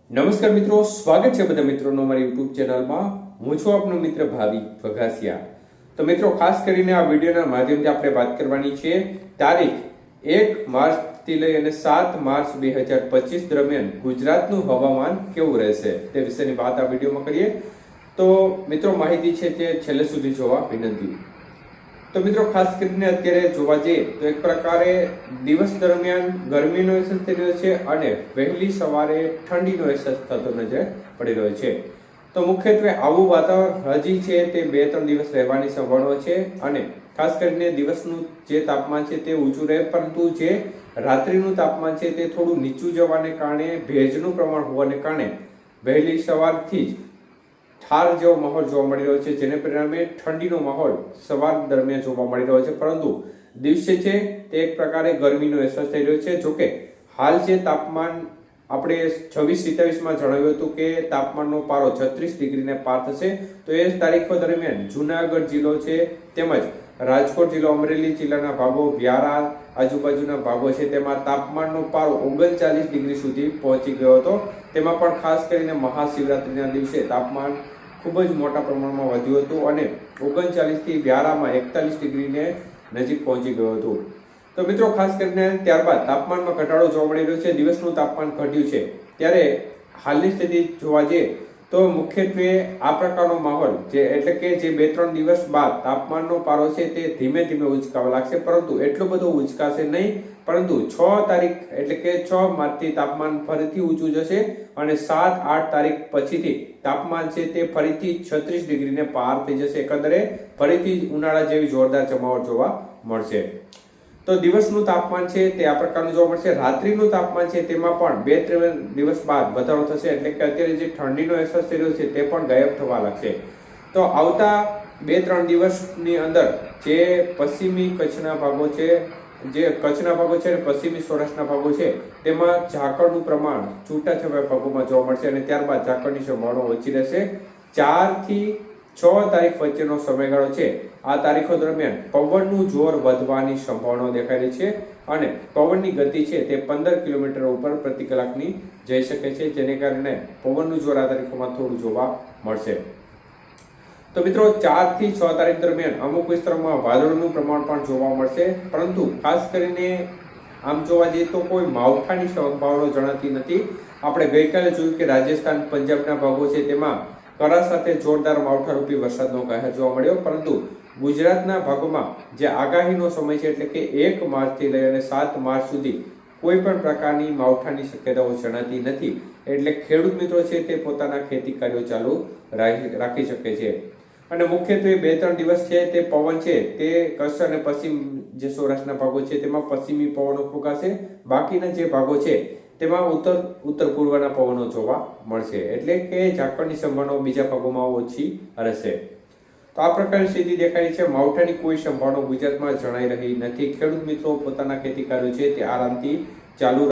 નમસ્કાર મિત્રો, સ્વાગત છે બધા મિત્રોનો અમારી યુટ્યુબ ચેનલમાં। હું છું આપનો મિત્ર ભાવિક વઘાસિયા। તો મિત્રો, ખાસ કરીને આ વિડીયોના માધ્યમથી આપણે વાત કરવાની છે તારીખ 1 માર્ચથી લઈ અને 7 માર્ચ 2025 દરમિયાન ગુજરાતનું હવામાન કેવું રહેશે તે વિશેની વાત આ વિડીયોમાં કરીએ। તો મિત્રો, માહિતી છે તે છેલ્લે સુધી જોવા વિનંતી। તો મિત્રો, ખાસ કરીને અત્યારે જોવા જઈએ તો એક પ્રકારે દિવસ દરમિયાન ગરમીનો અહેસાસ થઈ રહ્યો છે અને વહેલી સવારે ઠંડીનો અહેસાસ થતો નજર પડી રહ્યો છે। તો મુખ્યત્વે આવું વાતાવરણ હજી છે તે 2-3 દિવસ રહેવાની સંભાવના છે અને ખાસ કરીને દિવસનું જે તાપમાન છે તે ઊંચું રહે, પરંતુ જે રાત્રિનું તાપમાન છે તે થોડું નીચું જવાને કારણે ભેજનું પ્રમાણ હોવાને કારણે વહેલી સવારથી જ ઠાર જેવો માહોલ જોવા મળી રહ્યો છે, જેને પરિણામે ઠંડીનો માહોલ સવાર દરમિયાન જોવા મળી રહ્યો છે, પરંતુ દિવસે છે તે એક પ્રકારે ગરમીનો અહેસાસ થઈ રહ્યો છે। જોકે હાલ જે તાપમાન આપણે 26-27 જણાવ્યું હતું કે તાપમાનનો પારો 36 ડિગ્રીને પાર થશે, તો એ તારીખો દરમિયાન જુનાગઢ જિલ્લો છે તેમજ રાજકોટ જિલ્લો, અમરેલી જિલ્લાના ભાગો, વ્યારા આજુબાજુના ભાગો છે તેમાં તાપમાનનો પારો 39 ડિગ્રી સુધી પહોંચી ગયો હતો। તેમાં પણ ખાસ કરીને મહાશિવરાત્રીના દિવસે તાપમાન ખૂબ જ મોટા પ્રમાણમાં વધ્યું હતું અને 39 થી વ્યારામાં 41 ડિગ્રીને નજીક પહોંચી ગયું હતું। તો મિત્રો, ખાસ કરીને ત્યારબાદ તાપમાનમાં ઘટાડો જોવા મળી રહ્યો છે, દિવસનું તાપમાન ઘટ્યું છે। ત્યારે હાલની સ્થિતિ જોવા જઈએ તો મુખ્યત્વે આ પ્રકારનો માહોલ એટલે કે જે 2-3 દિવસ બાદ તાપમાનનો પારો છે તે ધીમે ધીમે ઉંચકાવા લાગશે, પરંતુ એટલો બધો ઉંચકાશે નહીં, પરંતુ 6 તારીખ એટલે કે 6 માર્ચથી તાપમાન ફરીથી ઊંચું જશે અને 7-8 તારીખ પછીથી તાપમાન છે તે ફરીથી 36 ડિગ્રીને પાર થઈ જશે। એકંદરે ફરીથી ઉનાળા જેવી જોરદાર જમાવટ જોવા મળશે। તો દિવસનું તાપમાન છે તે આ પ્રકારનું જોવા મળશે। રાત્રિનું તાપમાન છે તેમાં પણ 2-3 દિવસ બાદ વધારો થશે, એટલે કે અત્યારે જે ઠંડીનો અહેસાસ થઈ રહ્યો છે તે પણ ગાયબ થવા લાગશે। તો આવતા 2-3 દિવસની અંદર જે પશ્ચિમી કચ્છના ભાગો છે, અને પશ્ચિમી સૌરાષ્ટ્રના ભાગો છે તેમાં ઝાકળનું પ્રમાણ છૂટાછવાયા ભાગોમાં જોવા મળશે અને ત્યારબાદ ઝાકળની સંભાવના ઓછી રહેશે। 4 થી 6 તારીખ વચ્ચેનો સમયગાળો છે, આ તારીખો દરમિયાન પવનનું જોર વધવાની સંભાવના દેખાઈ રહી છે અને પવનની ગતિ છે તે 15 કિલોમીટર ઉપર પ્રતિ કલાકની જઈ શકે છે, જેને કારણે પવનનું જોર આ તારીખોમાં થોડું જોવા મળશે। તો મિત્રો, 4 થી 6 તારીખ દરમિયાન અમુક વિસ્તારોમાં વાદળોનું પ્રમાણ પણ જોવા મળશે, પરંતુ ખાસ કરીને આમ જોવા જઈએ તો કોઈ માવઠાની સંભાવના જણાતી નથી। આપણે ગઈકાલે જોયું કે રાજસ્થાન, પંજાબના ભાગો છે તેમાં કરા સાથે જોરદાર માવઠારૂપી વરસાદનો કહેર જોવા મળ્યો, પરંતુ ગુજરાતના ભાગોમાં જે આગાહીનો સમય છે એટલે કે 1 માર્ચથી લઈ અને 7 માર્ચ સુધી કોઈ પણ પ્રકારની માવઠાની શક્યતાઓ જણાતી નથી, એટલે ખેડૂત મિત્રો છે તે પોતાના ખેતી કાર્યો ચાલુ રાખી શકે છે। અને મુખ્યત્વે 2-3 દિવસ છે તે પવન છે તે કચ્છ અને પશ્ચિમ જે સૌરાષ્ટ્રના ભાગો છે તેમાં પશ્ચિમી પવનો ફૂંકાશે, બાકીના જે ભાગો છે તેમાં ઉત્તર પૂર્વના પવનો જોવા મળશે, એટલે કે ઝાકળની સંભાવના બીજા ભાગોમાં ઓછી રહેશે। તો આ પ્રકારની સ્થિતિ દેખાય છે। માવઠાની કોઈ સંભાવના ગુજરાતમાં જણાઈ રહી નથી। ખેડૂત મિત્રો પોતાના ખેતી કાર્યો છે તે આરામથી ચાલુ